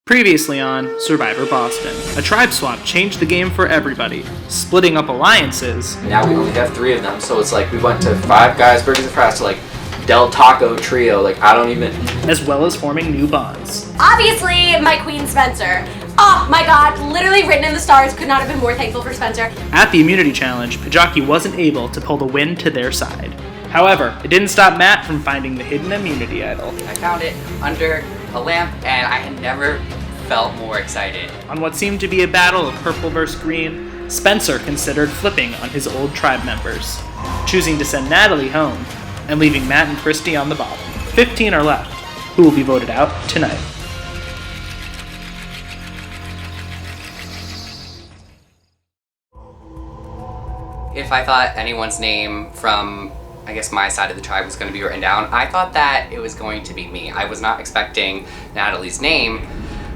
Previously on Survivor Boston, a tribe swap changed the game for everybody, splitting up alliances. Now we only have 3 of them, so it's like we went to Five Guys Burgers and Fries to like Del Taco Trio, like I don't even... As well as forming new bonds. Obviously, my queen Spencer. Oh my god, literally written in the stars, could not have been more thankful for Spencer. At the immunity challenge, Pijaki wasn't able to pull the win to their side. However, it didn't stop Matt from finding the hidden immunity idol. I found it under a lamp and I had never felt more excited. On what seemed to be a battle of purple versus green, Spencer considered flipping on his old tribe members, choosing to send Natalie home and leaving Matt and Kristie on the bottom. 15 are left, who will be voted out tonight. If I thought anyone's name from, I guess, my side of the tribe was going to be written down, I thought that it was going to be me. I was not expecting Natalie's name.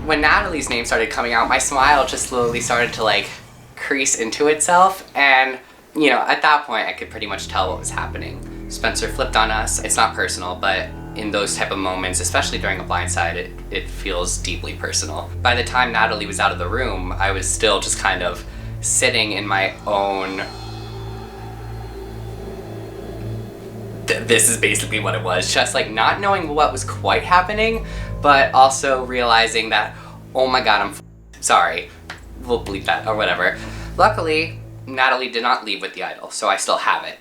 When Natalie's name started coming out, my smile just slowly started to like crease into itself, and you know, at that point I could pretty much tell what was happening. Spencer flipped on us. It's not personal, but in those type of moments, especially during a blindside, it feels deeply personal. By the time Natalie was out of the room, I was still just kind of sitting in my own... This is basically what it was, just like not knowing what was quite happening, but also realizing that, oh my god, I'm sorry, we'll bleep that or whatever. Luckily, Natalie did not leave with the idol, so I still have it.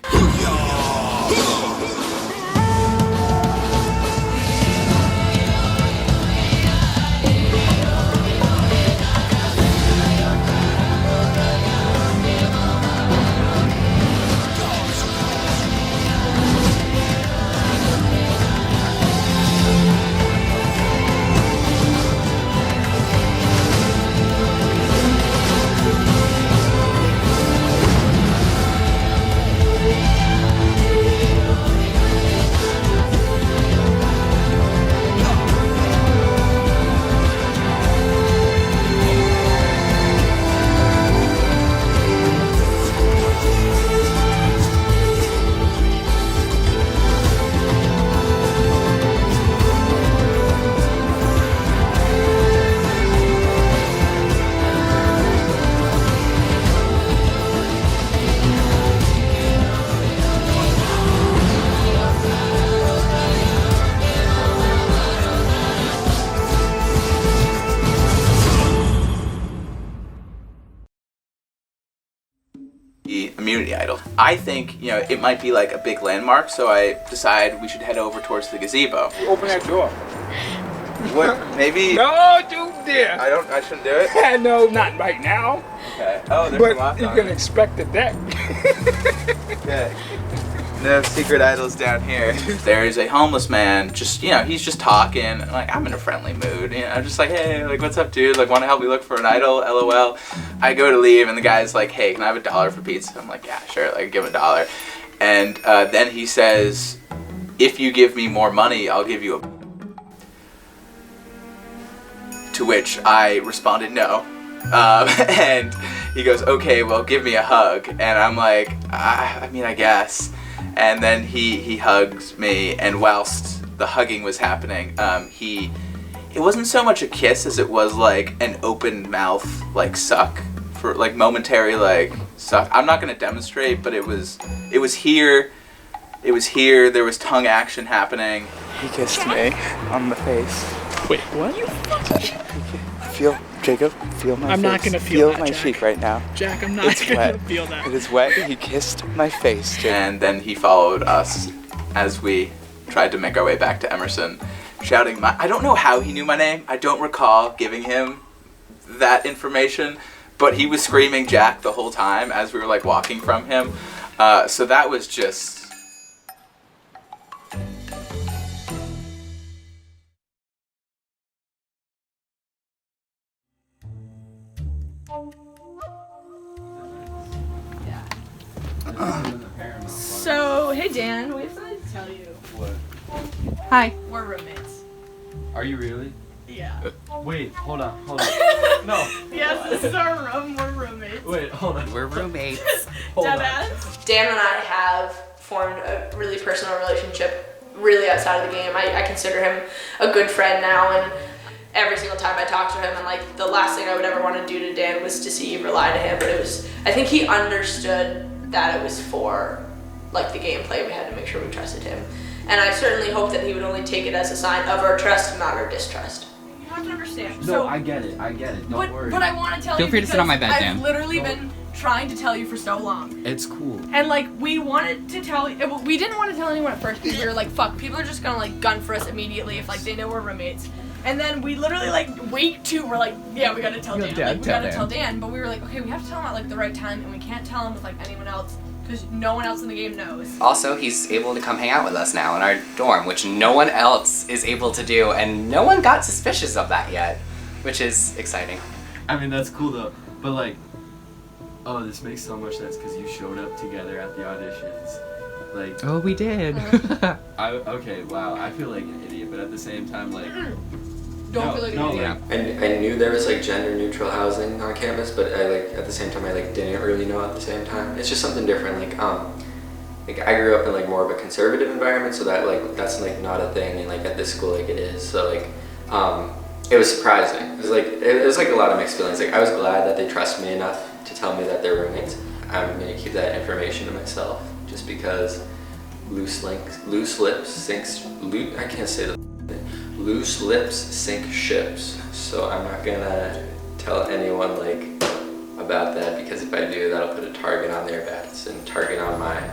Immunity idol. I think, you know, it might be like a big landmark, so I decide we should head over towards the gazebo. Open that door. What? Maybe? No, don't dare. I shouldn't do it? No, not right now. Okay. Oh, there's a lock But you on can it. expect the deck. Okay. No secret idols down here. There is a homeless man, just, you know, he's just talking. Like, I'm in a friendly mood. You know, I'm just like, hey, like, what's up, dude? Like, want to help me look for an idol? LOL. I go to leave, and the guy's like, hey, can I have $1 for pizza? I'm like, yeah, sure. Like, give him $1. And then he says, if you give me more money, I'll give you a... To which I responded, no. And he goes, okay, well, give me a hug. And I'm like, I mean, I guess. And then he hugs me, and whilst the hugging was happening, it wasn't so much a kiss as it was like an open mouth, like suck, for like momentary like suck. I'm not gonna demonstrate, but it was here, there was tongue action happening. He kissed me on the face. Wait, what? Feel, Jacob, feel my face. I'm not gonna feel that, my Jack. cheek right now. Jack, I'm not It's gonna wet. feel that. It is wet. He kissed my face, Jacob. And then he followed us as we tried to make our way back to Emerson, shouting I don't know how he knew my name. I don't recall giving him that information, but he was screaming Jack the whole time as we were like walking from him. So that was just... So, hey Dan, we have something to tell you. What? Hi. We're roommates. Are you really? Yeah. Wait, hold on. No. Yes, this is our room. We're roommates. Wait, hold on. We're roommates. Hold on. Deadass. Dan and I have formed a really personal relationship really outside of the game. I consider him a good friend now, and every single time I talked to him, and like the last thing I would ever want to do to Dan was deceive or lie to him. But I think he understood that it was for like the gameplay. We had to make sure we trusted him, and I certainly hope that he would only take it as a sign of our trust, not our distrust. You have to understand. No, So, I get it. Don't worry. but I want to tell Feel you free to sit on my bed, I've Dan. literally been trying to tell you for so long. It's cool. And like we wanted to tell, we didn't want to tell anyone at first because we were like, fuck, people are just gonna like gun for us immediately if like they know we're roommates. And then we literally like week 2 we're like, yeah, we gotta tell Dan. Like, we gotta tell Dan. But we were like, okay, we have to tell him at like the right time, and we can't tell him with like anyone else because no one else in the game knows. Also, he's able to come hang out with us now in our dorm, which no one else is able to do, and no one got suspicious of that yet, which is exciting. I mean, that's cool though. But like, oh, this makes so much sense because you showed up together at the auditions. Like, Oh, we did. okay, wow, I feel like an idiot, but at the same time, like, Don't feel like an idiot. And I knew there was like gender neutral housing on campus, but I like at the same time I like didn't really know at the same time. It's just something different. Like I grew up in like more of a conservative environment, so that like that's like not a thing, and like at this school like it is. So like it was surprising. It was like a lot of mixed feelings. Like I was glad that they trust me enough to tell me that they're roommates. I'm gonna keep that information to myself just because loose lips sink ships. So I'm not gonna tell anyone like about that, because if I do, that'll put a target on their backs and target on mine.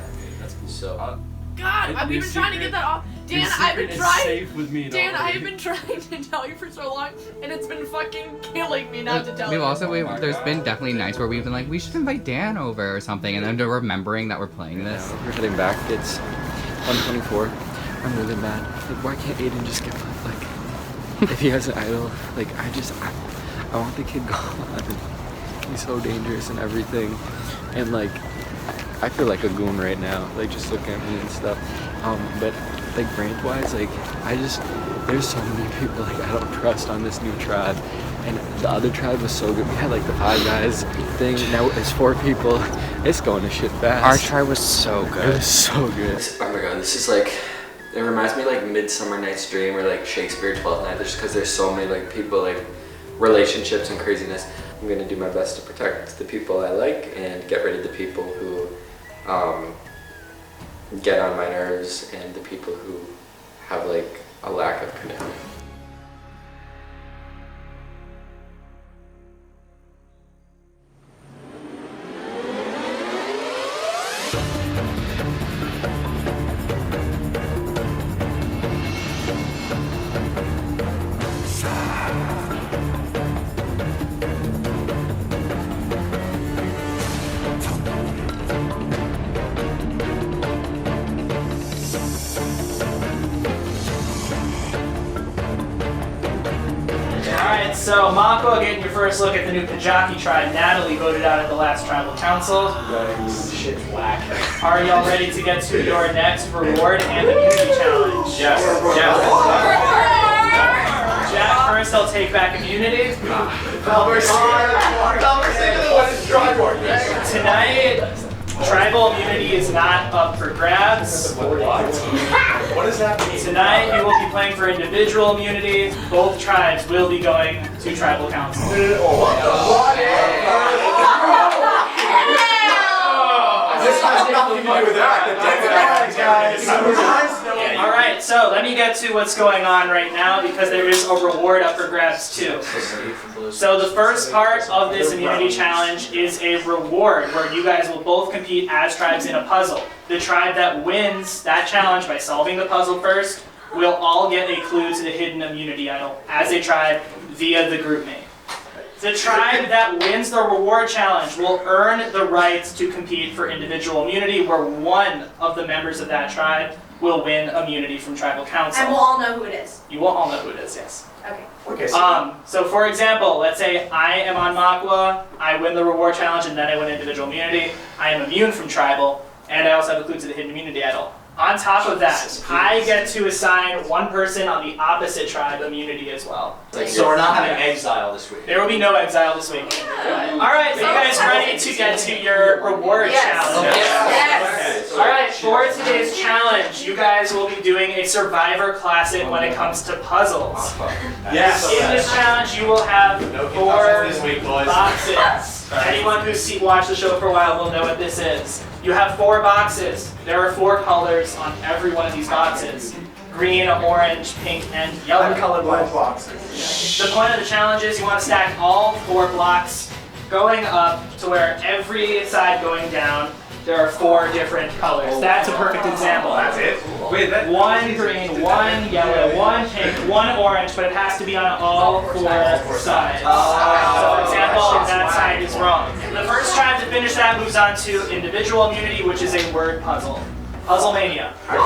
So God, we've been trying to get that off. Dan, I've been trying. Dan, I have been trying to tell you for so long, and it's been fucking killing me not to tell you. There's been definitely nights where we've been like, we should invite Dan over or something, and then we're remembering that we're playing this. We're heading back. It's 1:24. I'm really mad. Like, why can't Aidan just give up? Like, if he has an idol, like, I want the kid gone. He's so dangerous and everything. And, like, I feel like a goon right now. Like, just looking at me and stuff. But, like, brand-wise, like, there's so many people, like, I don't trust on this new tribe. And the other tribe was so good. We had, like, the 5 guys thing. Now it's 4 people. It's going to shit fast. Our tribe was so good. It was so good. oh my god, this is like, it reminds me of like Midsummer Night's Dream or like Shakespeare 12th Night, just because there's so many like people, like relationships and craziness. I'm gonna do my best to protect the people I like and get rid of the people who get on my nerves and the people who have like a lack of commitment. Alright, so Mako getting your first look at the new Pijaki tribe. Natalie voted out at the last tribal council. Shit's whack. Are y'all ready to get to your next reward and immunity challenge? Yes. Jack, first I'll take back immunity. Tonight, tribal immunity is not up for grabs. What is happening? Tonight, you will be playing for individual immunity. Both tribes will be going to tribal council. Alright, so let me get to what's going on right now, because there is a reward up for grabs too. So the first part of this immunity challenge is a reward where you guys will both compete as tribes in a puzzle. The tribe that wins that challenge by solving the puzzle first will all get a clue to the hidden immunity idol as a tribe via the group name. The tribe that wins the reward challenge will earn the right to compete for individual immunity, where one of the members of that tribe will win immunity from tribal council. And we'll all know who it is. You will all know who it is, yes. Okay. So for example, let's say I am on Makwa, I win the reward challenge, and then I win individual immunity. I am immune from tribal, and I also have a clue to the hidden immunity idol. On top of that, I get to assign one person on the opposite tribe immunity as well. So we're not having exile this week. There will be no exile this week. Alright, are you guys ready to get to your reward challenge? Yes. Alright, for today's challenge, you guys will be doing a Survivor Classic when it comes to puzzles. Yes. In this challenge, you will have 4 boxes. Anyone who's watched the show for a while will know what this is. You have 4 boxes. There are 4 colors on every one of these boxes. Green, orange, pink, and yellow. I'm colorblind boxes. The point of the challenge is you want to stack all 4 blocks going up to where every side going down, there are 4 different colors. That's a perfect example. That's it? Wait, 1 green, 1 yellow, 1 pink, 1 orange, but it has to be on all 4 sides. So for example, that side is wrong. The first tribe to finish that moves on to individual immunity, which is a word puzzle. Puzzle Mania. Your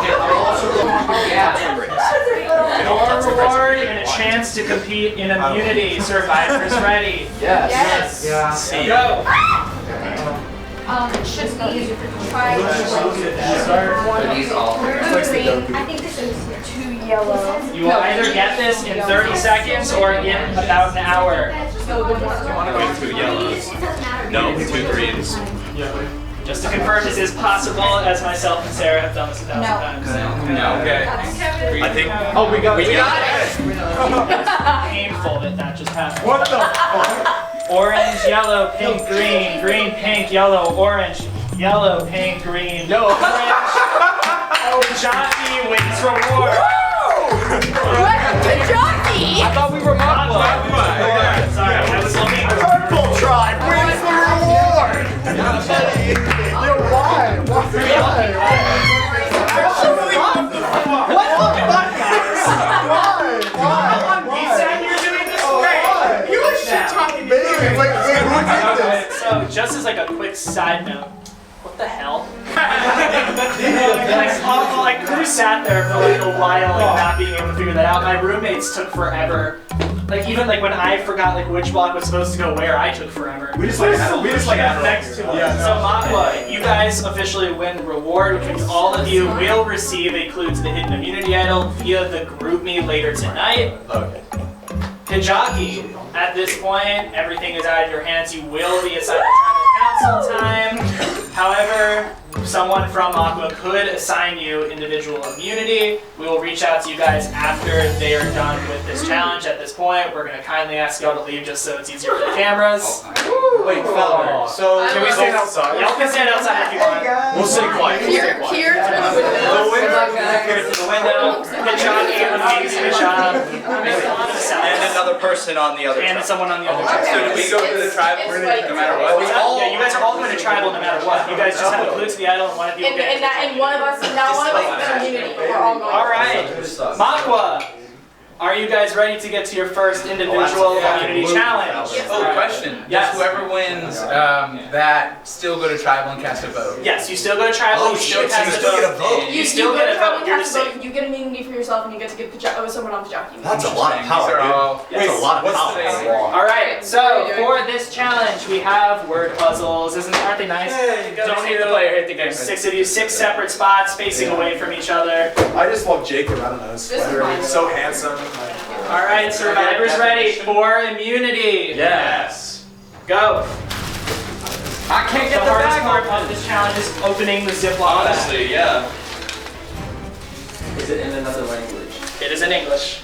reward and a chance to compete in immunity. Survivors ready? Yes. Go. Should we try Are these all? green? I think this is 2 yellow. You will either get this in 30 seconds or in about an hour. No, the one. I want to go 2 yellows. No, 2 greens. Just to confirm, this is possible, as myself and Sarah have done this 1,000 times. No. Okay. I think. Oh, we got it. It's painful that just happened. What the fuck? Orange, yellow, pink, green, green, pink, yellow, orange, yellow, pink, green, orange. Oh, Pijaki wins reward. What? Pijaki? I thought we were Sorry, I was looking. Purple tribe wins the reward. Yo, why? What the fuck, guys? Why? You said you're doing this great. You were shit talking to me. Wait, who did this? So, just as like a quick side note, what the hell? like who sat there for like a while, like not being able to figure that out? My roommates took forever. Like even like when I forgot like which block was supposed to go where, I took forever. We just like next to it. So Makwa, you guys officially win the reward, which means all of you will receive a clue to the hidden immunity idol via the group me later tonight. Okay. Pijaki, at this point, everything is out of your hands. You will be assigned tribal council time. However, someone from Aqua could assign you individual immunity. We will reach out to you guys after they are done with this challenge. At this point, we're going to kindly ask y'all to leave just so it's easier for the cameras. Wait, fella. So Can we stand outside? Y'all can stand outside if you want. We'll stay quiet. Here through the window. Here to the window. Pijaki, amazing job. And another person on the other And side. someone on the other side. So do we go to the tribal no matter what? Yeah, you guys are all going to tribal no matter what. You guys just have a clue to the idol and one of you will get it. And one of us is immunity. We're all going. Alright, Makwa, are you guys ready to get to your first individual immunity challenge? Oh, question. Yes. Does whoever wins that still go to tribal and cast a vote? Yes, you still go to tribal, you still cast a vote. You still get a vote, you're the same. You get immunity for yourself, and you get to give someone on Pijaki. That's a lot of power, dude. That's a lot of power. Alright, so for this challenge, we have word puzzles. Aren't they nice? Don't hit the player, hit the game. 6 of you, 6 separate spots facing away from each other. I just love Jacob. I don't know. He's so handsome. Alright, survivors ready for immunity. Yes. Go. I can't The hardest part of this challenge is opening the Ziploc bag. Honestly, yeah. Is it in another language? It is in English.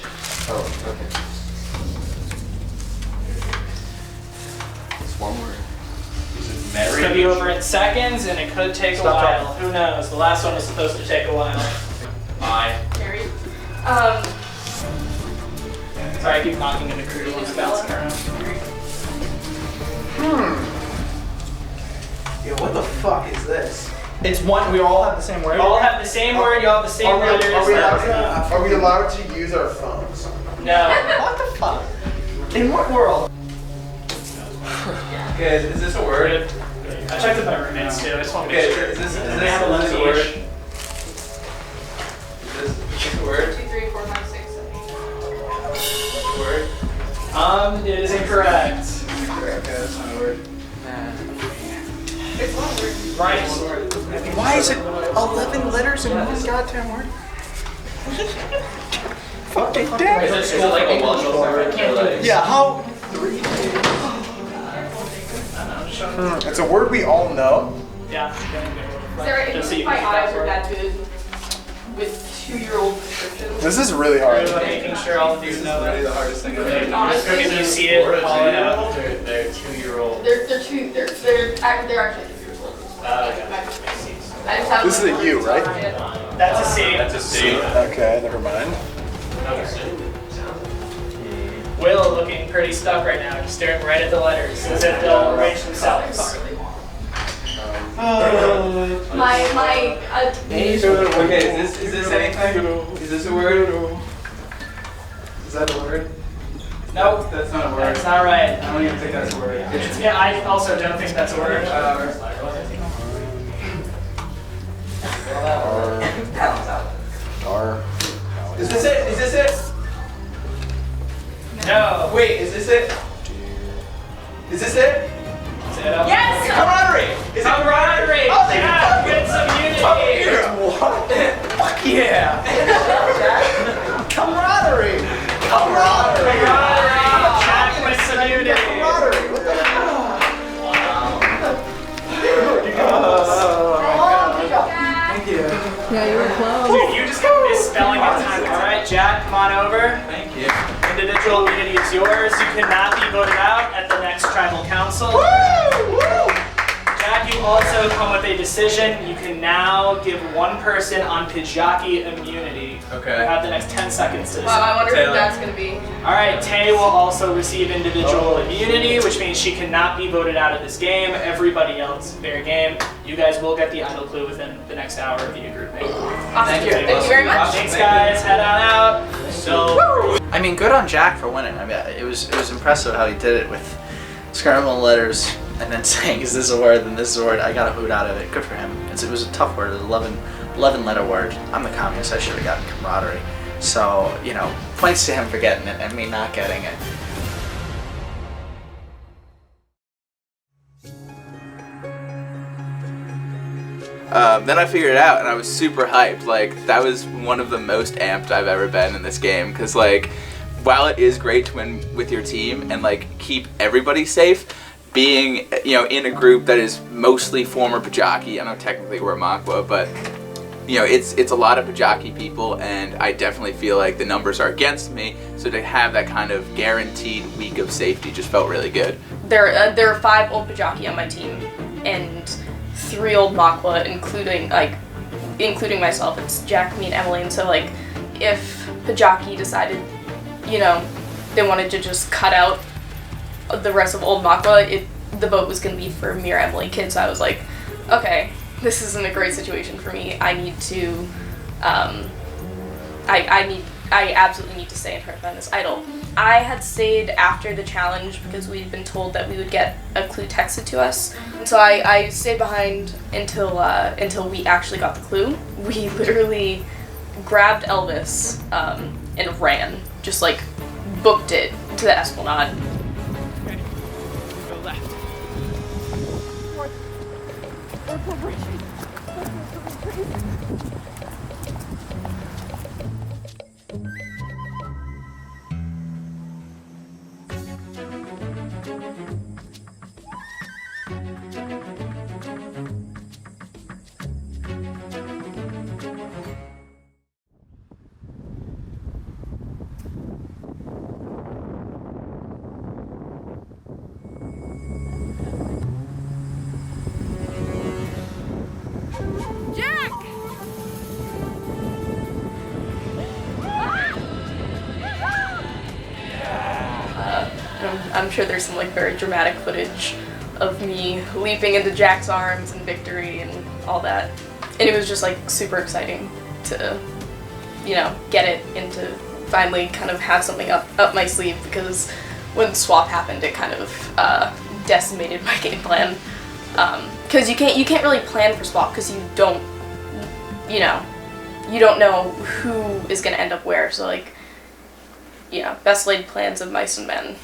Oh, okay. It's one word. It's going to be over in seconds, and it could take a while. Who knows? The last one was supposed to take a while. Sorry, I keep knocking into crew and bouncing around. Yo, what the fuck is this? It's one. We all have the same word. You all have the same word. You all have the same letters. Are we allowed to use our phones? No. What the fuck? In what world? Okay, is this a word? I checked with my roommates too. I just want to make sure. Is this a word? Is this a word? 2, 3, 4, 5, 6, 7, 8. Word? It is incorrect. Okay, that's not a word. It's one word. Right. Why is it 11 letters in one goddamn word? Fucking damn it. Is it like a Welsh word? Yeah, how? It's a word we all know. Yeah. Sarah, Just so if you my can eyes keep are that that good with 2-year-old prescriptions. This is really hard. Making sure all of these know Really that. the hardest thing I've Honestly, If you see it, call it out. They're 2-year-old. they're actually 2 years old. I just have This is a U, right? That's a C. That's a C. Okay, never mind. Will looking pretty stuck right now, just staring right at the letters as if they'll arrange themselves. Okay, is this anything? Is this a word? Is that a word? Nope. That's not a word. That's not right. I don't even think that's a word. Yeah, I also don't think that's a word. R. Is this it? Is this it? No. Wait, is this it? Is this it? Yes! Camaraderie! Is it Camaraderie! Oh, Yeah, good community! What? Fuck yeah! Camaraderie! Camaraderie! Jack with community! Camaraderie! What the Thank you. Yeah, you were close. Dude, you just kept misspelling it time. Alright, Jack, come on over. Thank you. Individual immunity is yours. You cannot be voted out at the next tribal council. Jack, you also come with a decision. You can now give one person on Pijaki immunity. Okay. You have the next 10 seconds to decide. Wow, I wonder Taylor. who that's gonna be. Alright, Tay will also receive individual immunity, which means she cannot be voted out of this game. Everybody else, fair game. You guys will get the idol clue within the next hour of the grouping. Awesome. Thank you. Thank you very much. Thanks, guys. Head on out. So. I mean, good on Jack for winning. I mean, it was impressive how he did it with scramble letters and then saying, "Is this a word?" Then this is a word. I got a hoot out of it. Good for him. It was a tough word. It was 11 letter word. I'm the communist. I should have gotten camaraderie. So points to him for getting it and me not getting it. Then I figured it out and I was super hyped. Like, that was one of the most amped I've ever been in this game. Because, like, while it is great to win with your team and, like, keep everybody safe, being, in a group that is mostly former Pijaki, I know technically we're Makwa, but, it's a lot of Pijaki people, and I definitely feel like the numbers are against me, so to have that kind of guaranteed week of safety just felt really good. There are 5 old Pijaki on my team, and 3 old Makwa, including myself. It's Jack, me, and Emily. And so, like, if Pijaki decided, they wanted to just cut out the rest of old Makwa, the vote was gonna be for me or Emily. Kids, so I was like, okay, this isn't a great situation for me. I need to, I absolutely need to stay and try to find this idol. I had stayed after the challenge because we'd been told that we would get a clue texted to us. And so I stayed behind until we actually got the clue. We literally grabbed Elvis and ran, just like booked it to the Esplanade. Go left. I'm sure there's some like very dramatic footage of me leaping into Jack's arms and victory and all that. And it was just like super exciting to, get it and to finally kind of have something up my sleeve, because when swap happened it kind of decimated my game plan. Because you can't really plan for swap because you don't know who is gonna end up where. So like, best laid plans of mice and men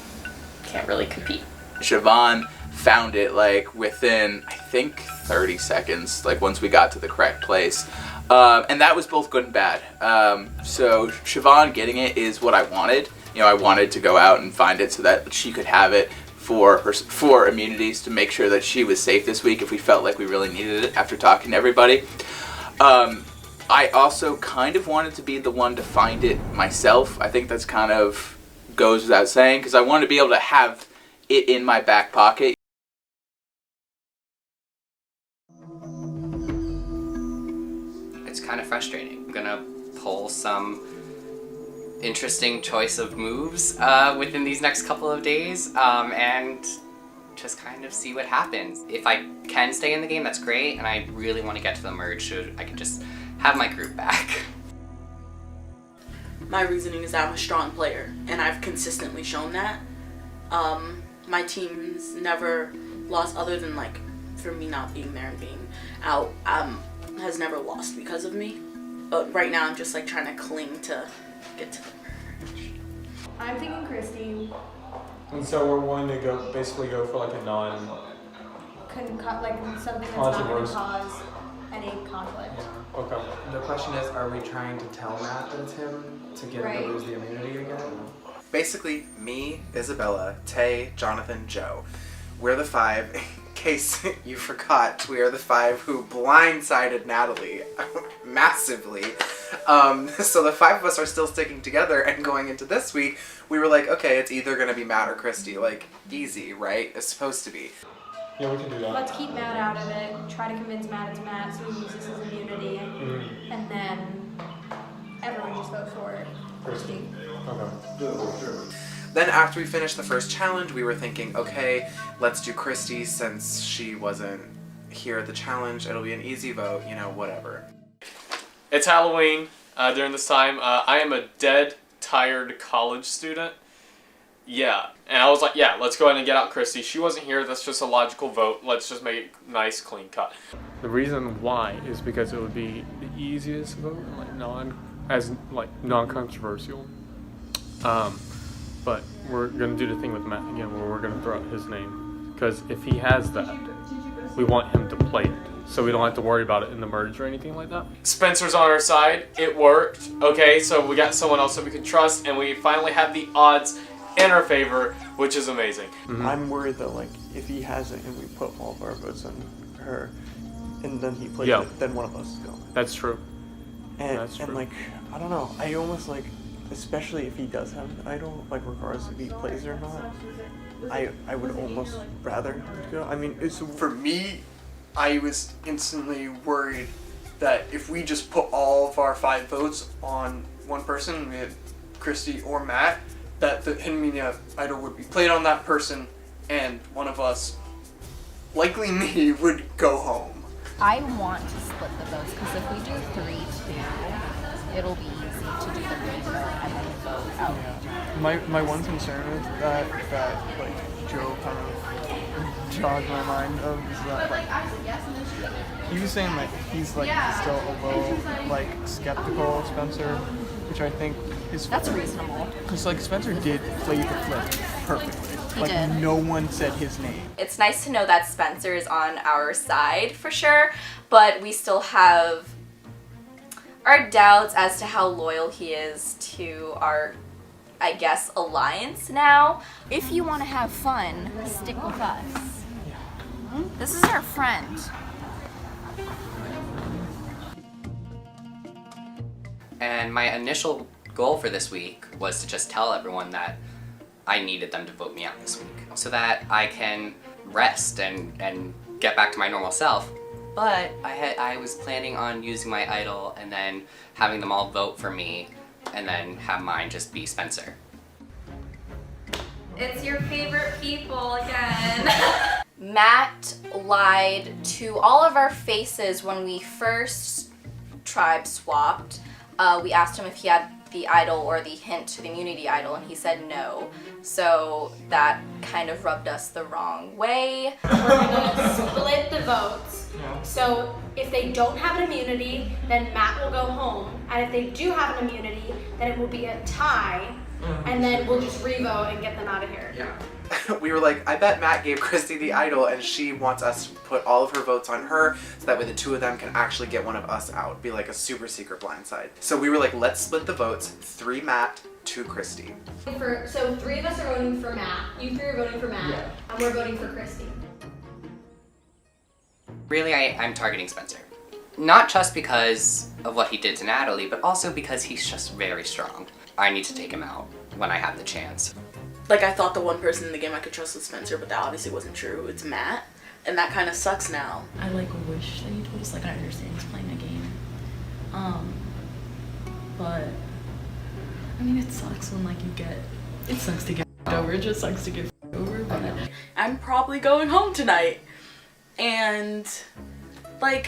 can't really compete. Siobhan found it like within, I think, 30 seconds, like once we got to the correct place. And that was both good and bad. So Siobhan getting it is what I wanted. I wanted to go out and find it so that she could have it for immunities to make sure that she was safe this week if we felt like we really needed it after talking to everybody. I also kind of wanted to be the one to find it myself. I think that's kind of goes without saying, because I want to be able to have it in my back pocket. It's kind of frustrating. I'm gonna pull some interesting choice of moves within these next couple of days and just kind of see what happens. If I can stay in the game, that's great, and I really want to get to the merge so I can just have my group back. My reasoning is that I'm a strong player, and I've consistently shown that. My team's never lost, other than like for me not being there and being out, has never lost because of me. But right now I'm just like trying to cling to get to the merge. I'm thinking Kristie. And so we're willing to basically go for like a Couldn't cut like something that's not going to cause any conflict. Yeah. Okay. The question is, are we trying to tell Matt that it's him to get him to lose the immunity again? Basically, me, Isabella, Tay, Jonathan, Joe. We're the 5. In case you forgot, we are the 5 who blindsided Natalie massively. So the 5 of us are still sticking together, and going into this week, we were like, okay, it's either going to be Matt or Kristie. Like, easy, right? It's supposed to be. Yeah, we can do that. Let's keep Matt out of it. Try to convince Matt it's Matt so he uses his immunity. And then everyone just vote for Kristie. Okay. Then after we finished the first challenge, we were thinking, okay, let's do Kristie since she wasn't here at the challenge. It'll be an easy vote, you know, whatever. It's Halloween during this time. I am a dead, tired college student. Yeah. And I was like, yeah, let's go ahead and get out Kristie. She wasn't here. That's just a logical vote. Let's just make it nice, clean cut. The reason why is because it would be the easiest vote, like non-controversial. But we're gonna do the thing with Matt again, where we're gonna throw out his name, because if he has that, we want him to play it, so we don't have to worry about it in the merge or anything like that. Spencer's on our side. It worked. Okay, so we got someone else that we can trust, and we finally have the odds in our favor, which is amazing. I'm worried though, like if he has it and we put all of our votes on her, and then he plays it, then one of us is going. That's true. And like, I don't know, I almost like, especially if he does have an idol, like regardless if he plays or not, I would almost rather him go. I mean, it's for me, I was instantly worried that if we just put all of our 5 votes on one person, we had Kristie or Matt, that the Hidden Media idol would be played on that person, and one of us, likely me, would go home. I want to split the votes, because if we do 3-2, it'll be easy to do the rainbow and then vote out. my one concern with that like Joe kind of jogged my mind of is that like he was saying that he's like still a little like skeptical of Spencer, which I think is that's reasonable. Because like Spencer did play the flip perfectly. He Like did. no one said his name. It's nice to know that Spencer is on our side for sure, but we still have our doubts as to how loyal he is to our, I guess, alliance now. If you want to have fun, stick with us. This is our friend. And my initial goal for this week was to just tell everyone that I needed them to vote me out this week so that I can rest and get back to my normal self. But I was planning on using my idol and then having them all vote for me and then have mine just be Spencer. It's your favorite people again. Matt lied to all of our faces when we first tribe swapped. We asked him if he had the idol or the hint to the immunity idol, and he said no. So that kind of rubbed us the wrong way. We're gonna split the votes. So if they don't have an immunity, then Matt will go home. And if they do have an immunity, then it will be a tie. And then we'll just re-vote and get them out of here. Yeah. We were like, I bet Matt gave Kristie the idol and she wants us to put all of her votes on her so that way the two of them can actually get one of us out. Be like a super secret blindside. So we were like, let's split the votes. 3 Matt, to Kristie. So 3 of us are voting for Matt. You 3 are voting for Matt. And we're voting for Kristie. Really, I'm targeting Spencer. Not just because of what he did to Natalie, but also because he's just very strong. I need to take him out when I have the chance. Like, I thought the one person in the game I could trust was Spencer, but that obviously wasn't true. It's Matt. And that kind of sucks now. I wish that you told us, I understand he's playing a game. But I mean, it sucks when it sucks to get over. It just sucks to get over. But I'm probably going home tonight. And I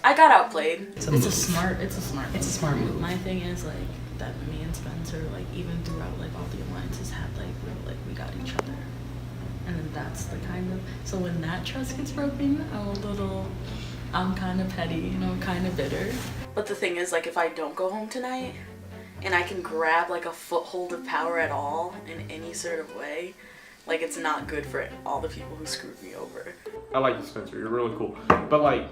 got outplayed. It's a smart move. My thing is that me and Spencer, even throughout all the alliances had we got each other. And then that's the so when that trust gets broken, I'm kind of petty, kind of bitter. But the thing is, if I don't go home tonight, and I can grab a foothold of power at all in any sort of way, it's not good for all the people who screwed me over. I like you, Spencer. You're really cool. But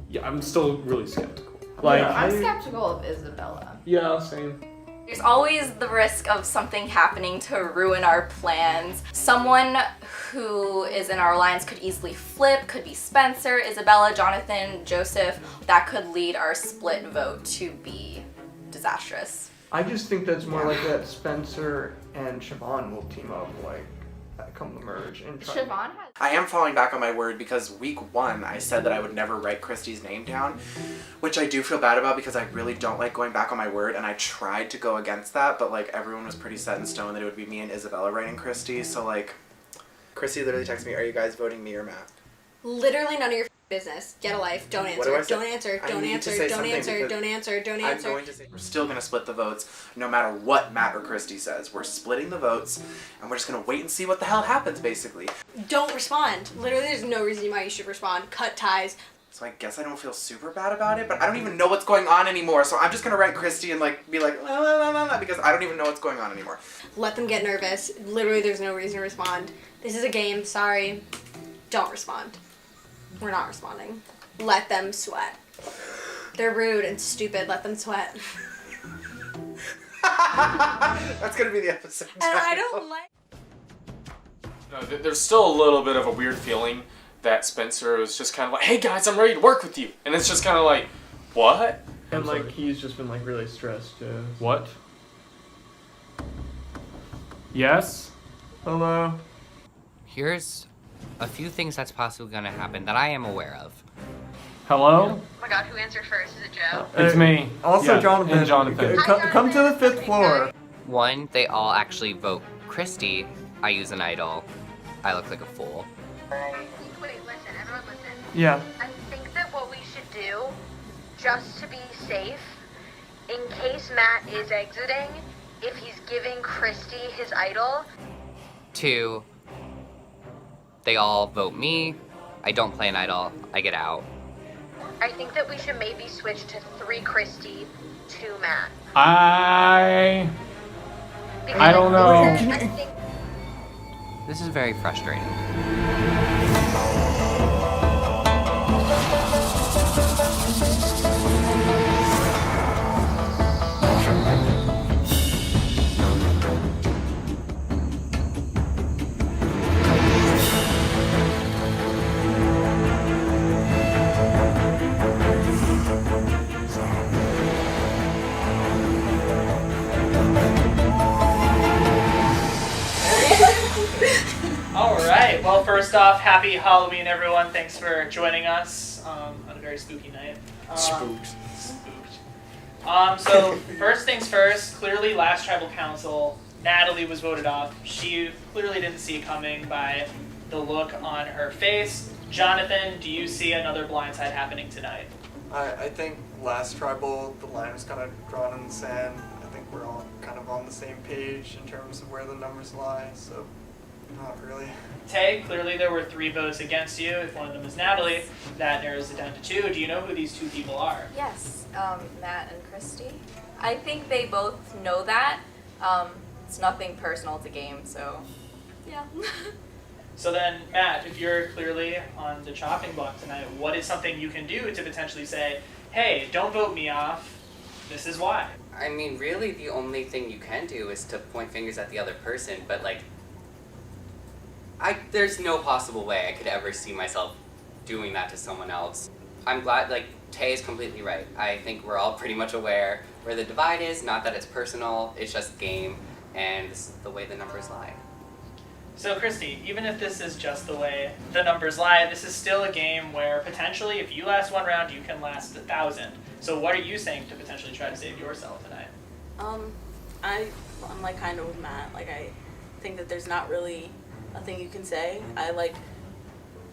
yeah, I'm still really skeptical. I'm skeptical of Isabella. Yeah, same. There's always the risk of something happening to ruin our plans. Someone who is in our alliance could easily flip, could be Spencer, Isabella, Jonathan, Joseph. That could lead our split vote to be disastrous. I just think that's more that Spencer and Siobhan will team up, come the merge. And Siobhan has... I am falling back on my word because week 1 I said that I would never write Kristie's name down, which I do feel bad about because I really don't like going back on my word, and I tried to go against that, but everyone was pretty set in stone that it would be me and Isabella writing Kristie, so Kristie literally texted me, are you guys voting me or Matt? Literally none of your business. Get a life. Don't answer. Don't answer. Don't answer. Don't answer. Don't answer. Don't answer. I'm going to say we're still going to split the votes no matter what Matt or Kristie says. We're splitting the votes and we're just going to wait and see what the hell happens, basically. Don't respond. Literally, there's no reason why you should respond. Cut ties. So I guess I don't feel super bad about it, but I don't even know what's going on anymore. So I'm just going to write Kristie and be la, la, la, la, la, because I don't even know what's going on anymore. Let them get nervous. Literally, there's no reason to respond. This is a game. Sorry. Don't respond. We're not responding. Let them sweat. They're rude and stupid. Let them sweat. That's gonna be the episode title. And I don't like... No, there's still a little bit of a weird feeling that Spencer was just kind of hey guys, I'm ready to work with you. And it's just kind of what? And he's just been really stressed. What? Yes? Hello? Here's a few things that's possibly going to happen that I am aware of. Hello? Oh my god, who answered first? Is it Joe? It's me. Also, yeah, Jonathan. And Jonathan. Come to the 5th floor. 1, they all actually vote Kristie. I use an idol. I look like a fool. Wait, listen, everyone listen. Yeah. I think that what we should do, just to be safe, in case Matt is exiting, if he's giving Kristie his idol. 2, they all vote me. I don't play an idol. I get out. I think that we should maybe switch to 3 Kristie, 2 Matt. I don't know. This is very frustrating. Alright, well first off, happy Halloween everyone. Thanks for joining us on a very spooky night. Spooked. So first things first, clearly last tribal council, Natalie was voted off. She clearly didn't see it coming by the look on her face. Jonathan, do you see another blindside happening tonight? I think last tribal, the line was kind of drawn in the sand. I think we're all kind of on the same page in terms of where the numbers lie, so not really. Tay, clearly there were 3 votes against you. If one of them is Natalie, that narrows it down to 2. Do you know who these 2 people are? Yes, Matt and Kristie. I think they both know that. It's nothing personal, it's a game, so yeah. So then, Matt, if you're clearly on the chopping block tonight, what is something you can do to potentially say, hey, don't vote me off, this is why? I mean, really, the only thing you can do is to point fingers at the other person, but, like, there's no possible way I could ever see myself doing that to someone else. I'm glad, like, Tay is completely right. I think we're all pretty much aware where the divide is, not that it's personal, it's just a game, and this is the way the numbers lie. So Kristie, even if this is just the way the numbers lie, this is still a game where potentially if you last one round, you can last 1,000. So what are you saying to potentially try to save yourself tonight? I'm like kind of with Matt. Like I think that there's not really a thing you can say. I like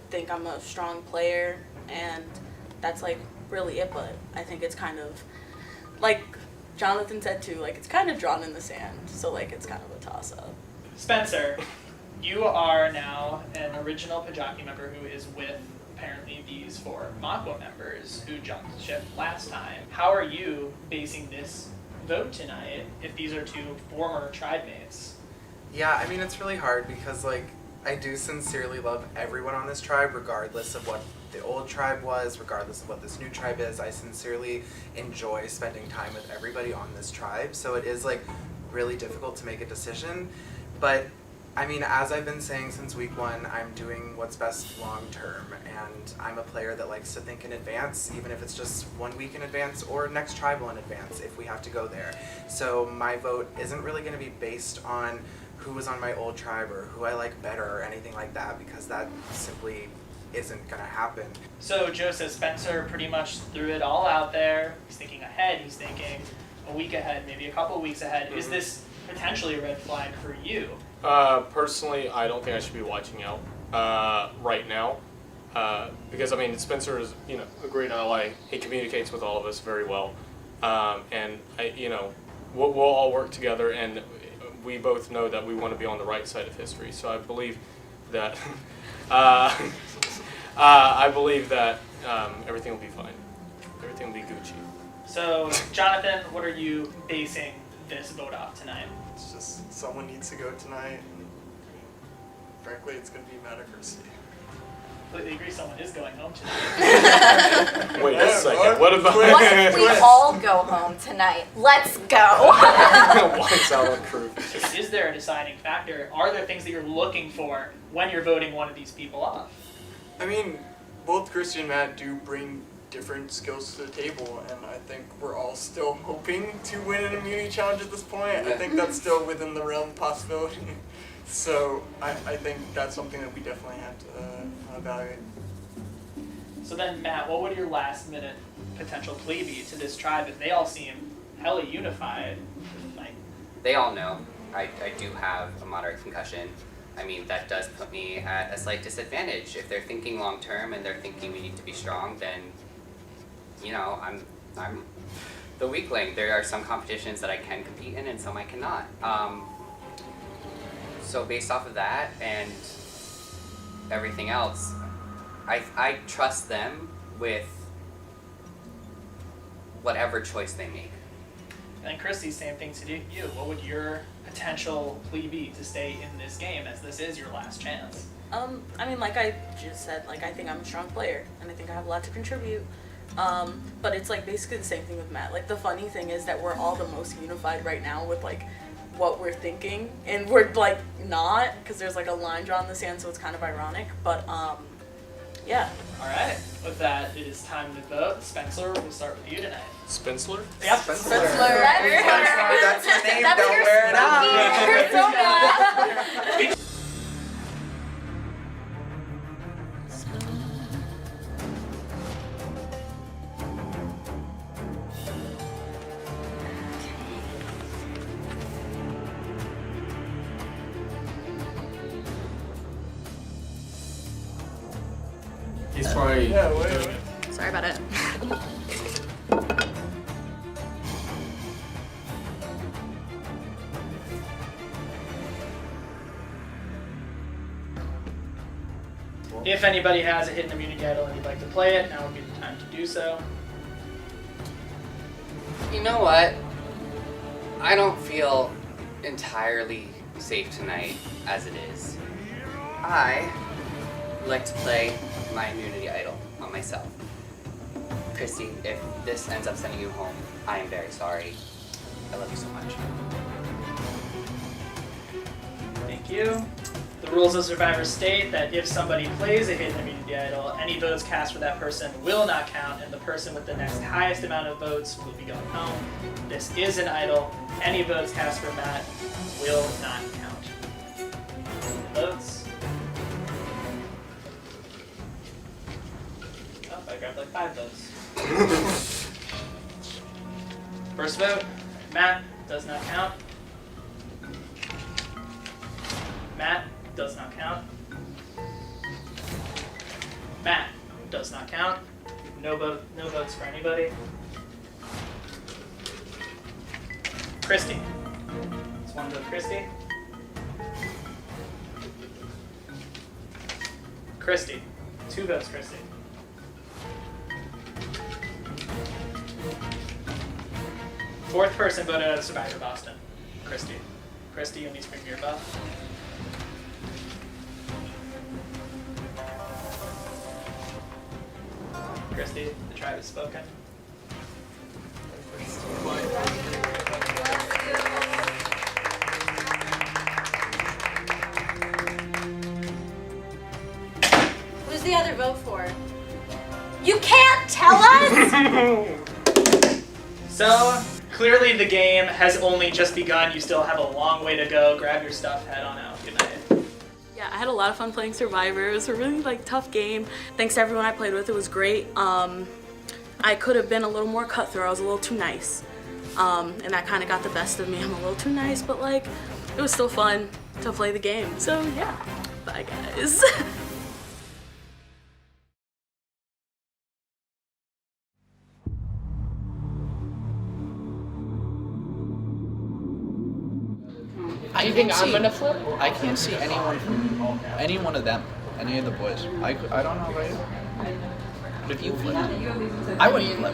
think I'm a strong player and that's like really it, but I think it's kind of like Jonathan said too, like it's kind of drawn in the sand. So like it's kind of a toss up. Spencer, you are now an original Pijaki member who is with apparently these 4 Makwa members who jumped ship last time. How are you basing this vote tonight if these are 2 former tribe mates? Yeah, I mean, it's really hard because, like, I do sincerely love everyone on this tribe, regardless of what the old tribe was, regardless of what this new tribe is. I sincerely enjoy spending time with everybody on this tribe, so it is, like, really difficult to make a decision. But I mean, as I've been saying since week 1, I'm doing what's best long term, and I'm a player that likes to think in advance, even if it's just 1 week in advance or next tribal in advance if we have to go there. So my vote isn't really going to be based on who was on my old tribe or who I like better or anything like that, because that simply isn't going to happen. So Joe says Spencer pretty much threw it all out there. He's thinking ahead, he's thinking a week ahead, maybe a couple weeks ahead. Is this potentially a red flag for you? Personally, I don't think I should be watching out right now, because I mean Spencer is, you know, a great ally. He communicates with all of us very well, and we'll all work together, and we both know that we want to be on the right side of history. So I believe that everything will be fine. Everything will be Gucci. So Jonathan, what are you basing this vote off tonight? It's just someone needs to go tonight. And frankly, it's going to be Matt or Kristie. Completely agree. Someone is going home tonight. Wait a second. What about? What if we all go home tonight? Let's go. Once out on crew. Is there a deciding factor? Are there things that you're looking for when you're voting one of these people off? I mean, both Kristie and Matt do bring different skills to the table, and I think we're all still hoping to win an immunity challenge at this point. I think that's still within the realm of possibility. So I think that's something that we definitely have to evaluate. So then, Matt, what would your last minute potential plea be to this tribe if they all seem hella unified? Like, They all know I do have a moderate concussion. I mean, that does put me at a slight disadvantage. If they're thinking long term and they're thinking we need to be strong, then you know, I'm the weakling. There are some competitions that I can compete in and some I cannot. So based off of that and everything else, I trust them with whatever choice they make. And Kristie, same thing to you. What would your potential plea be to stay in this game, as this is your last chance? I mean, like I just said, like I think I'm a strong player and I think I have a lot to contribute. But it's like basically the same thing with Matt. Like the funny thing is that we're all the most unified right now with like what we're thinking, and we're like not, because there's like a line drawn in the sand, so it's kind of ironic. But yeah. All right. With that, it is time to vote. Spencer, we'll start with you tonight. Spencer? Yep. Spencer. That's your name. That's Don't your wear it out. persona. He's probably. Yeah, wait. Sorry about it. If anybody has a hidden immunity idol and you'd like to play it, now would be the time to do so. You know what? I don't feel entirely safe tonight as it is. I like to play my immunity idol on myself. Kristie, if this ends up sending you home, I am very sorry. I love you so much. Thank you. The rules of Survivor state that if somebody plays a hidden immunity idol, any votes cast for that person will not count, and the person with the next highest amount of votes will be going home. This is an idol. Any votes cast for Matt will not count. Votes. Oh, I grabbed like 5 votes. First vote, Matt, does not count. Matt, does not count. Matt, does not count. No votes for anybody. Kristie. It's 1 vote, Kristie. Kristie. 2 votes, Kristie. Fourth person voted out of Survivor Boston. Kristie. Kristie, you'll need to bring your buff. Kristie, the tribe has spoken. Who's the other vote for? You can't tell us? So, clearly the game has only just begun. You still have a long way to go. Grab your stuff, head on out. Good night. Yeah, I had a lot of fun playing Survivor. It was a really tough game. Thanks to everyone I played with, it was great. I could have been a little more cutthroat. I was a little too nice. And that kind of got the best of me. I'm a little too nice, but it was still fun to play the game. So yeah, bye guys. Do you think I'm gonna flip? I can't see anyone from any one of them, any of the boys. I don't know about you. But if you flip, I wouldn't flip.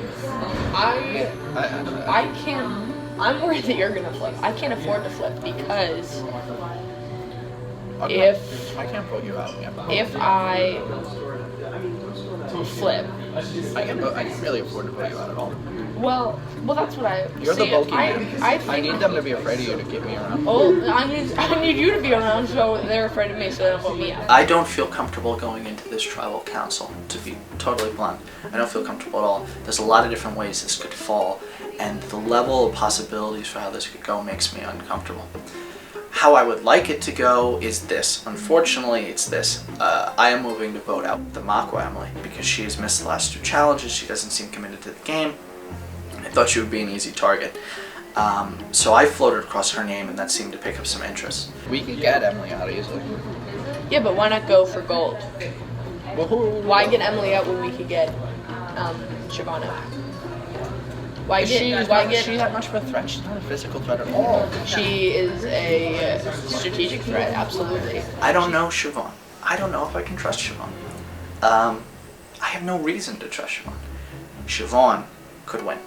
I can't. I'm worried that you're gonna flip. I can't afford to flip because if I can't vote you out, if I flip, I can really afford to vote you out at all. Well, that's what I. You're the bulky man. I need them to be afraid of you to keep me around. Oh, I need you to be around so they're afraid of me so they don't vote me out. I don't feel comfortable going into this tribal council, to be totally blunt. I don't feel comfortable at all. There's a lot of different ways this could fall, and the level of possibilities for how this could go makes me uncomfortable. How I would like it to go is this. Unfortunately, it's this. I am moving to vote out the Makwa Emily because she has missed the last 2 challenges. She doesn't seem committed to the game. I thought she would be an easy target. So I floated across her name and that seemed to pick up some interest. We can get Emily out easily. Yeah, but why not go for gold? Why get Emily out when we could get Siobhan out? Why get she's not much of a threat. She's not a physical threat at all. She is a strategic threat, absolutely. I don't know Siobhan. I don't know if I can trust Siobhan. I have no reason to trust Siobhan. Siobhan could win.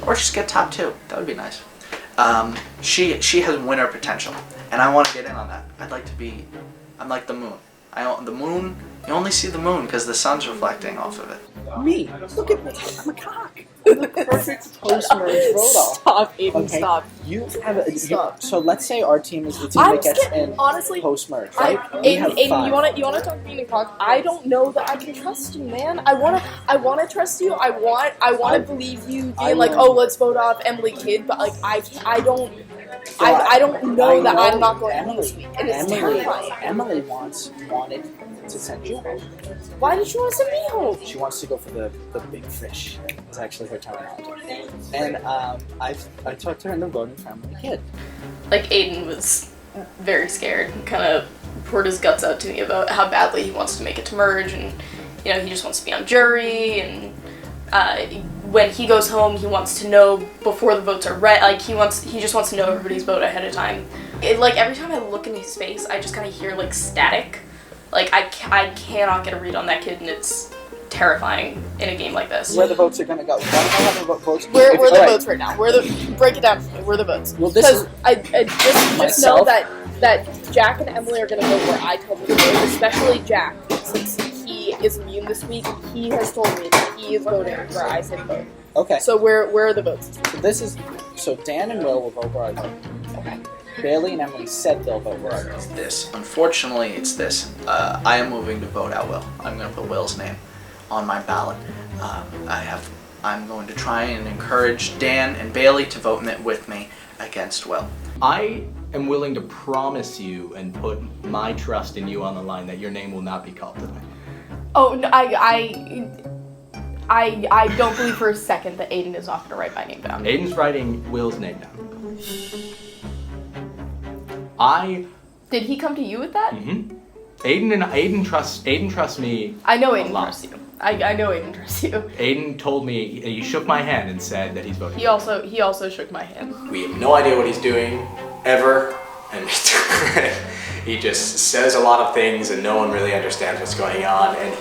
Or just get top 2. That would be nice. She has winner potential, and I want to get in on that. I'm like the moon. The moon. You only see the moon because the sun's reflecting off of it. Me. Look at me. I'm a cock. I'm the perfect post-merge vote-off. Stop, Aidan, okay. stop. You have stop. So let's say our team is the team that gets in post-merge, right? Aidan, you wanna talk being a cock? I don't know that I can trust you, man. I wanna trust you. I wanna believe you being like, oh, let's vote off Emily Kidd, but I don't know that I'm not going to win this week, and it's terrifying. Emily wanted to send you home. Why did she want to send me home? She wants to go for the big fish. It's actually her time out. And I talked to her into voting for Emily Kidd. Aidan was very scared and kind of poured his guts out to me about how badly he wants to make it to merge, and he just wants to be on jury, and when he goes home he wants to know before the votes are read. He just wants to know everybody's vote ahead of time. Every time I look in his face I just kind of hear static. I cannot get a read on that kid, and it's terrifying in a game like this. Where the votes are going to go. Votes. Where are the votes right now? Break it down for me. Where are the votes? Well, because I just know that Jack and Emily are going to go where I tell them to go, especially Jack, since he is immune this week. He has told me that he is voting where I said vote. Okay. So where are the votes? So Dan and Will vote where I vote. Okay. Bailey and Emily said they'll vote where I vote. It's this. Unfortunately, it's this. I am moving to vote out Will. I'm going to put Will's name on my ballot. I'm going to try and encourage Dan and Bailey to vote with me against Will. I am willing to promise you and put my trust in you on the line that your name will not be called tonight. Oh, no, I don't believe for a second that Aidan is not going to write my name down. Aidan's writing Will's name down. Did he come to you with that? Mm-hmm. Aidan trusts me. I know Aidan trusts you. I know Aidan trusts you. Aidan told me, he shook my hand and said that he's voting. He also shook my hand. We have no idea what he's doing, ever, and he just says a lot of things and no one really understands what's going on, and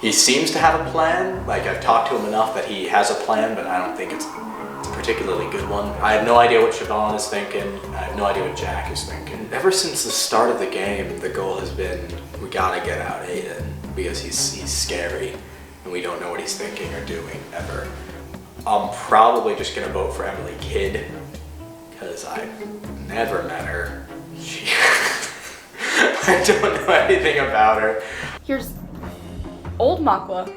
he seems to have a plan. Like, I've talked to him enough that he has a plan, but I don't think it's a particularly good one. I have no idea what Siobhan is thinking. I have no idea what Jack is thinking. Ever since the start of the game, the goal has been, we gotta get out Aidan, because he's scary, and we don't know what he's thinking or doing, ever. I'm probably just gonna vote for Emily Kidd, because I've never met her. I don't know anything about her. Old Makwa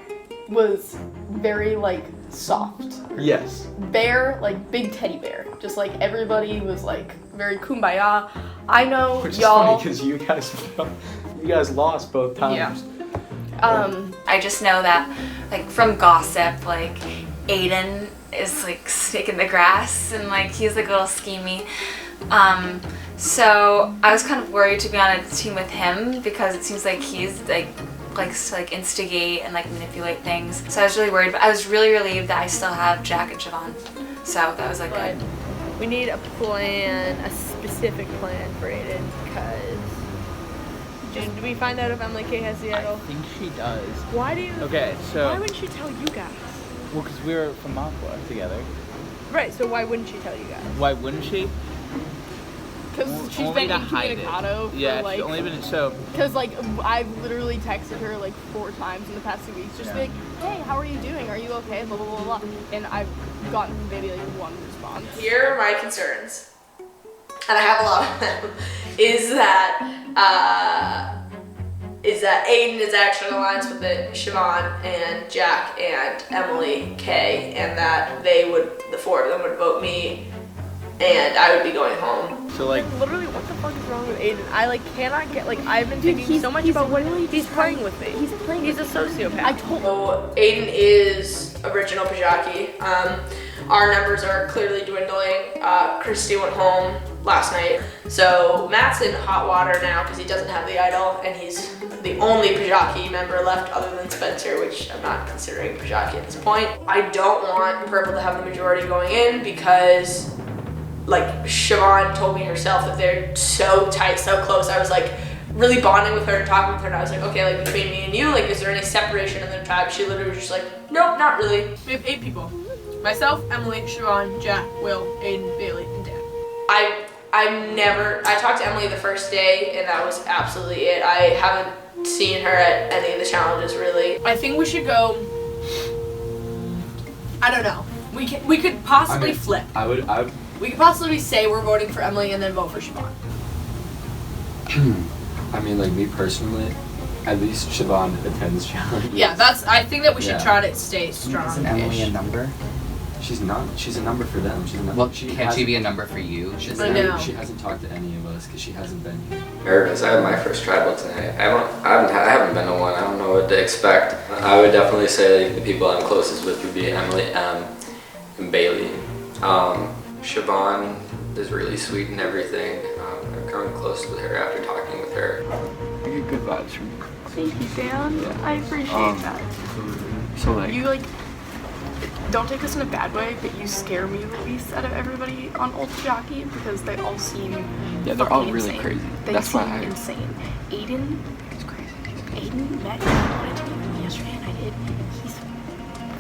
was very, like, soft. Yes. Bear, like, big teddy bear. Just, like, everybody was, like, very kumbaya. I know Which y'all... is funny, because you guys lost both times. Yeah. I just know that, like, from gossip, like, Aidan is, like, snake in the grass, and, like, he's, like, a little schemy. So I was kind of worried to be on a team with him, because it seems like he's, likes to, like, instigate and, like, manipulate things. So I was really worried, but I was really relieved that I still have Jack and Siobhan. So that was, like, good. We need a plan, a specific plan for Aidan, because... Did we find out if Emily K has the idol? I think she does. Why do you... Okay, so... Why wouldn't she tell you guys? Well, because we were from Aqua together. Right, so why wouldn't she tell you guys? Why wouldn't she? Because she's only been to hide it. incommunicado for, Yeah, like... she's only been... So... Because, like, I've literally texted her, like, 4 times in the past 2 weeks. Just be like, hey, how are you doing? Are you okay? Blah, blah, blah, blah. And I've gotten maybe, like, 1 response. Here are my concerns, and I have a lot of them, is that Aidan is actually in alliance with Siobhan and Jack and Emily K, and that the 4 of them would vote me, and I would be going home. So, like, literally, what the fuck is wrong with Aidan? I, like, cannot get, like, I've been thinking so much about what he's playing with me. He's a sociopath. So Aidan is original Pijaki. Our numbers are clearly dwindling. Kristie went home last night. So Matt's in hot water now because he doesn't have the idol, and he's the only Pijaki member left other than Spencer, which I'm not considering Pijaki at this point. I don't want Purple to have the majority going in because, like, Siobhan told me herself that they're so tight, so close. I was, like, really bonding with her and talking with her, and I was like, okay, like, between me and you, like, is there any separation in the tribe? She literally was just like, nope, not really. We have 8 people. Myself, Emily, Siobhan, Jack, Will, Aidan, Bailey, and Dan. I talked to Emily the first day, and that was absolutely it. I haven't seen her at any of the challenges, really. I think we should go, I don't know. We could possibly flip. We could possibly say we're voting for Emily and then vote for Siobhan. I mean, like, me personally, at least Siobhan attends challenges. Yeah, I think that we should try to stay strong. Isn't Emily a number? She's not. She's a number for them. She's a number. Well, can't she be a number for you? She hasn't talked to any of us because she hasn't been here. Nervous. I have my first tribal tonight. I haven't been to one. I don't know what to expect. I would definitely say, like, the people I'm closest with would be Emily, and Bailey. Siobhan is really sweet and everything. I'm coming close with her after talking with her. You get good vibes from you. Thank you, Dan. I appreciate that. So, like... You, like, don't take this in a bad way, but you scare me the least out of everybody on Old Pijaki because they all seem they're all really insane. crazy. They That's seem why insane. Aidan is crazy. Aidan met wanted to meet me yesterday, and I did. He's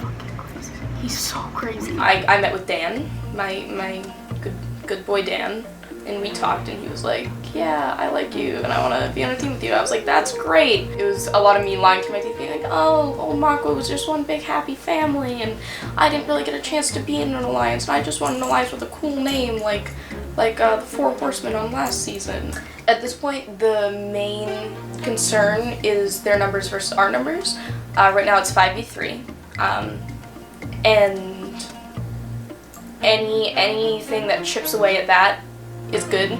fucking crazy. He's so crazy. I met with Dan, my good boy Dan, and we talked, and he was like, yeah, I like you, and I want to be on a team with you. I was like, that's great. It was a lot of me lying to my teeth, being like, oh, old Mako was just one big happy family, and I didn't really get a chance to be in an alliance, and I just want an alliance with a cool name, like the Four Horsemen on last season. At this point, the main concern is their numbers versus our numbers. Right now it's 5v3, and anything that chips away at that is good.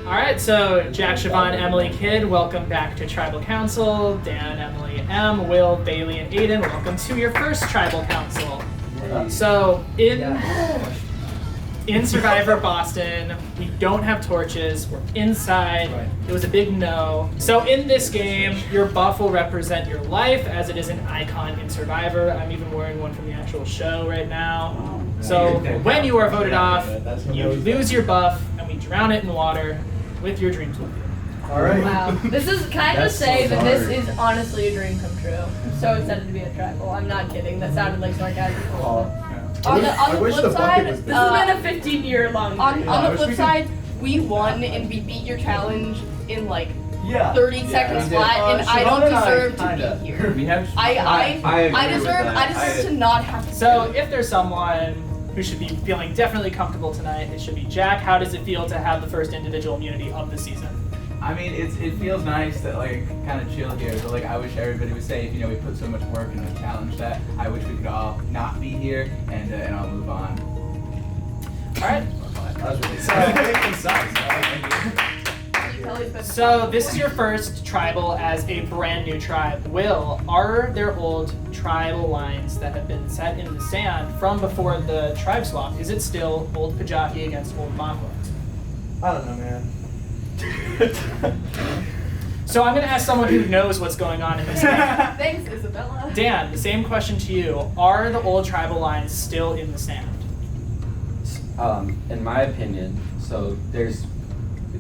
Alright, so Jack, Siobhan, Emily, Kid, welcome back to Tribal Council. Dan, Emily, M, Will, Bailey, and Aidan, welcome to your first Tribal Council. So, in Survivor Boston, we don't have torches, we're inside, it was a big no. So in this game, your buff will represent your life, as it is an icon in Survivor. I'm even wearing one from the actual show right now. So when you are voted off, you lose your buff, and we drown it in water with your dreams with you. Alright. Wow. This is, can I just say that this is honestly a dream come true. I'm so excited to be at Tribal. I'm not kidding. That sounded like sarcasm. On the flip side, this has been a 15-year long. On the flip side, we won and we beat your challenge in like 30 seconds flat, and I don't deserve to be here. I deserve to not have to. So if there's someone who should be feeling definitely comfortable tonight, it should be Jack. How does it feel to have the first individual immunity of the season? I mean, it feels nice to like kind of chill here, but like I wish everybody was safe. You know, we put so much work into the challenge that I wish we could all not be here and I'll move on. All right. That was really So this is your first tribal as a brand new tribe. Will, are there old tribal lines that have been set in the sand from before the tribe swap? Is it still old Pijaki against old Mako? I don't know, man. So I'm going to ask someone who knows what's going on in this game. Thanks, Isabella. Dan, the same question to you. Are the old tribal lines still in the sand? In my opinion, so there's,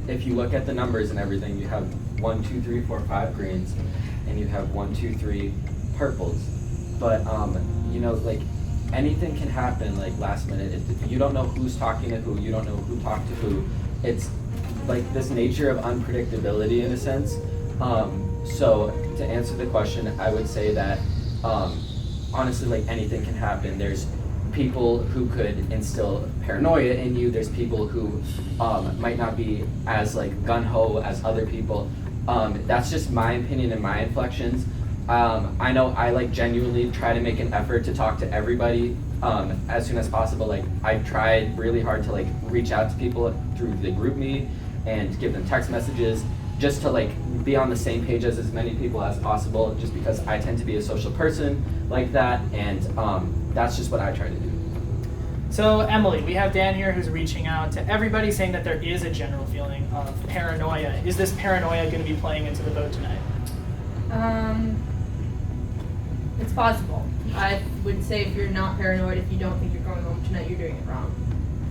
if you look at the numbers and everything, you have 1, 2, 3, 4, 5 greens, and you have 1, 2, 3 purples. But you know, like anything can happen like last minute. You don't know who's talking to who. You don't know who talked to who. It's like this nature of unpredictability in a sense. So to answer the question, I would say that honestly, like anything can happen. There's people who could instill paranoia in you. There's people who might not be as like gung-ho as other people. That's just my opinion and my inflections. I know I like genuinely try to make an effort to talk to everybody as soon as possible. Like I tried really hard to like reach out to people through the group me and give them text messages just to like be on the same page as many people as possible, just because I tend to be a social person like that, and that's just what I try to do. So Emily, we have Dan here who's reaching out to everybody saying that there is a general feeling of paranoia. Is this paranoia going to be playing into the vote tonight? It's possible. I would say if you're not paranoid, if you don't think you're going home tonight, you're doing it wrong.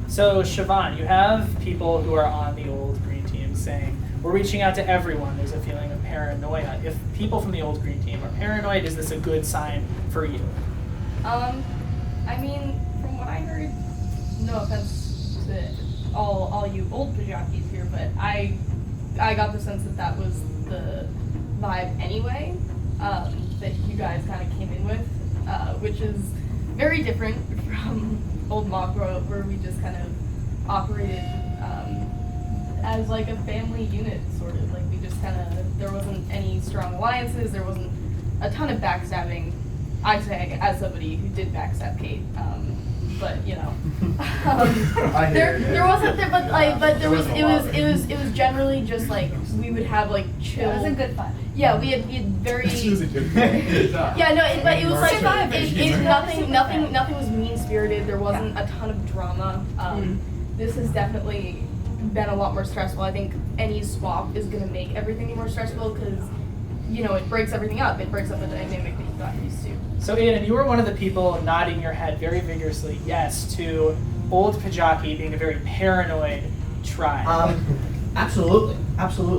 So Siobhan, you have people who are on the old green team saying, we're reaching out to everyone, there's a feeling of paranoia. If people from the old green team are paranoid, is this a good sign for you? I mean, from what I heard, no offense to all you old Pijakis here, but I got the sense that that was the vibe anyway, that you guys kind of came in with, which is very different from old Mako, where we just kind of operated as like a family unit, sort of. Like we just kind of, there wasn't any strong alliances, there wasn't a ton of backstabbing. I say as somebody who did backstab Kate, but you know, there wasn't there, but there was it was generally just like we would have like chill. It was a good fun. Yeah, we had very. Yeah, no, but it was like nothing was mean spirited. There wasn't a ton of drama. This has definitely been a lot more stressful. I think any swap is gonna make everything more stressful because, you know, it breaks everything up. It breaks up the dynamic that you got used to. So Aidan, you were one of the people nodding your head very vigorously yes to old Pijaki being a very paranoid tribe. Absolutely,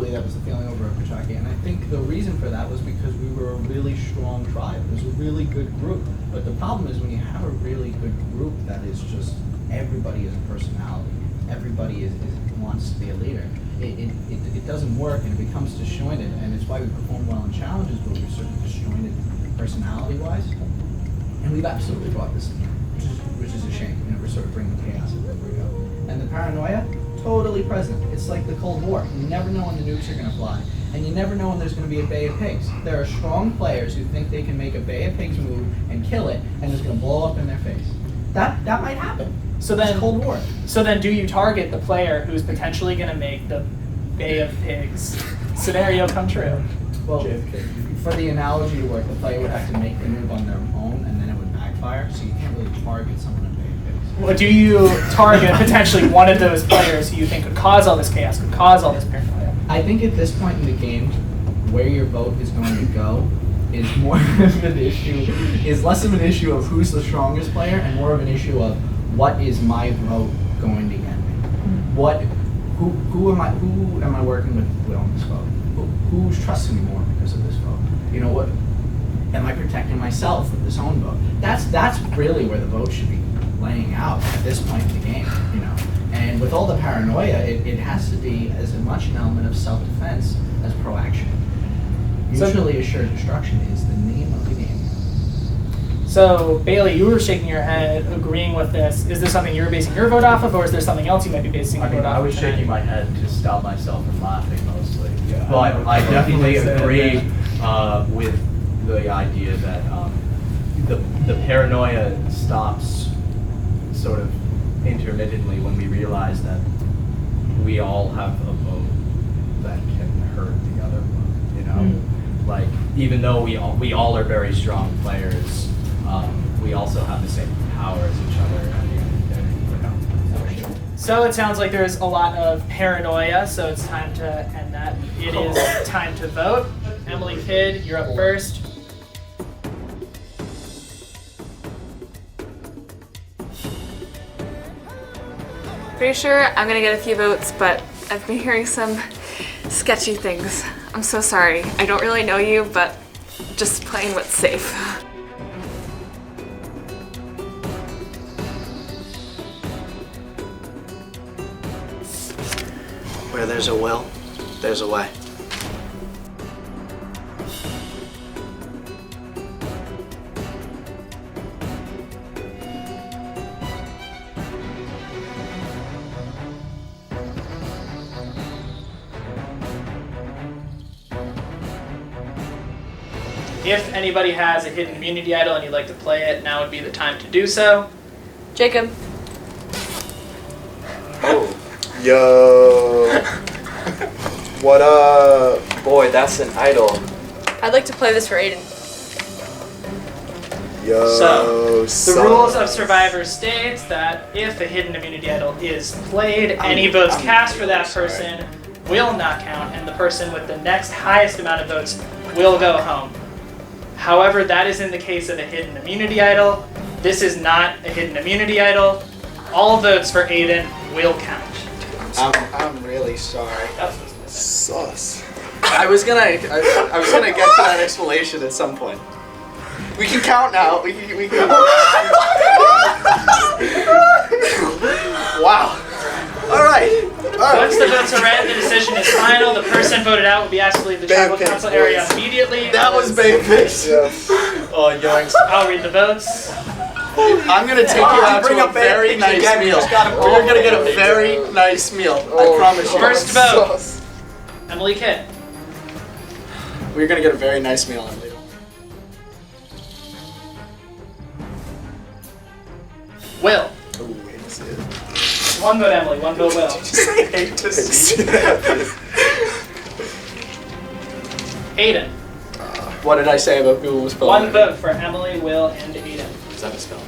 that was the feeling over at Pijaki, and I think the reason for that was because we were a really strong tribe. It was a really good group. But the problem is when you have a really good group that is just everybody is a personality, everybody wants to be a leader. It doesn't work and it becomes disjointed, and it's why we perform well in challenges, but we're sort of disjointed personality-wise. And we've absolutely brought this, which is a shame. You know, we're sort of bringing chaos everywhere we go. And the paranoia, totally present. It's like the Cold War. You never know when the nukes are going to fly, and you never know when there's going to be a Bay of Pigs. There are strong players who think they can make a Bay of Pigs move and kill it, and it's going to blow up in their face. That might happen. So then, it's Cold War. So then, do you target the player who's potentially going to make the Bay of Pigs scenario come true? Well, for the analogy to work, the player would have to make the move on their own, and then it would backfire. So you can't really target someone in Bay of Pigs. Well, do you target potentially one of those players who you think could cause all this chaos, could cause all this paranoia? I think at this point in the game, where your vote is going to go is more of an issue, is less of an issue of who's the strongest player and more of an issue of what is my vote going to get me? Who am I working with Will on this vote? Who's trusting me more because of this vote? You know what? Am I protecting myself with this own vote? That's really where the vote should be laying out at this point in the game, you know. And with all the paranoia, it has to be as much an element of self-defense as proaction. Mutually assured destruction is the name of the game. So, Bailey, you were shaking your head, agreeing with this. Is this something you're basing your vote off of, or is there something else you might be basing your vote off of? I was shaking my head to stop myself from laughing mostly. Yeah. But I definitely agree with the idea that the paranoia stops sort of intermittently when we realize that we all have a vote that can hurt the other one, you know? Like, even though we all are very strong players, we also have the same power as each other at the end of the day, you know? So it sounds like there's a lot of paranoia, so it's time to end that. It is time to vote. Emily Kidd, you're up first. Pretty sure I'm gonna get a few votes, but I've been hearing some sketchy things. I'm so sorry. I don't really know you, but just playing what's safe. Where there's a will, there's a way. If anybody has a hidden immunity idol and you'd like to play it, now would be the time to do so. Jacob. Yo. What up? Boy, that's an idol. I'd like to play this for Aidan. Yo, So, the rules of Survivor states that if a hidden immunity idol is played, any votes cast for that person will not count, and the person with the next highest amount of votes will go home. However, that is in the case of a hidden immunity idol. This is not a hidden immunity idol. All votes for Aidan will count. I'm really sorry. Sus. I was gonna get to that explanation at some point. We can count now. We can. Wow. All right. Once the votes are read, the decision is final. The person voted out will be asked to leave the tribal council area immediately. That was Bay Fish. Oh, yoinks. I'll read the votes. I'm gonna take you out to a very nice meal. We're gonna get a very nice meal. I promise you. First vote. Emily Kidd. We're gonna get a very nice meal, Emily. Will. Ooh, hate to see it. One vote Emily, one vote Will. Hate to see it. Aidan. What did I say about Google was spelled? One vote for Emily, Will, and Aidan. Is that a spell?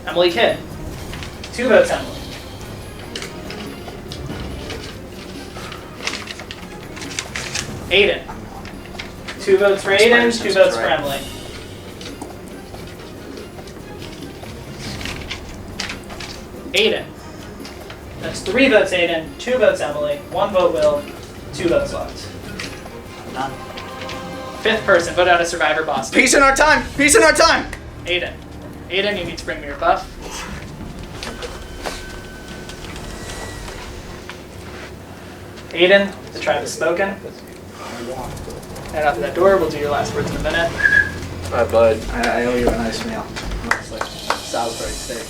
Emily Kidd. 2 votes Emily. Aidan. 2 votes for Aidan, 2 votes for Emily. Aidan. That's 3 votes Aidan, 2 votes Emily, 1 vote Will, 2 votes left. None. Fifth person, vote out a survivor, Boston. Peace in our time! Peace in our time! Aidan. Aidan, you need to bring me your buff. Aidan, the tribe has spoken. Head out that door, we'll do your last words in a minute. Bye, bud. I owe you a nice meal. It's like Salisbury steak.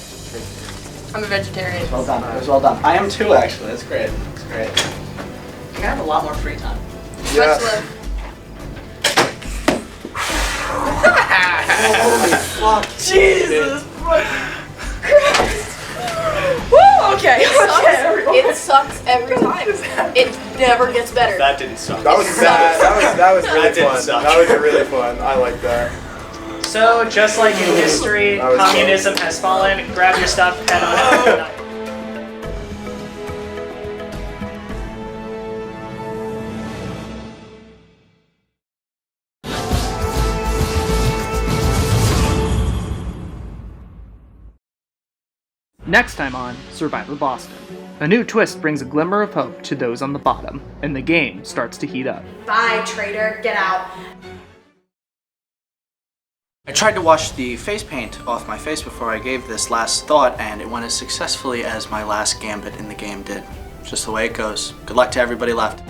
I'm a vegetarian. Well done. It was well done. I am too, actually. That's great. That's great. You're gonna have a lot more free time. Much love. Holy fuck. Jesus Christ. Woo, okay. It sucks every time. It never gets better. That didn't suck. That was bad. That was really fun. That was really fun. I like that. So, just like in history, communism has fallen. Grab your stuff, head on out. Next time on Survivor Boston, a new twist brings a glimmer of hope to those on the bottom, and the game starts to heat up. Bye, traitor. Get out. I tried to wash the face paint off my face before I gave this last thought, and it went as successfully as my last gambit in the game did. Just the way it goes. Good luck to everybody left.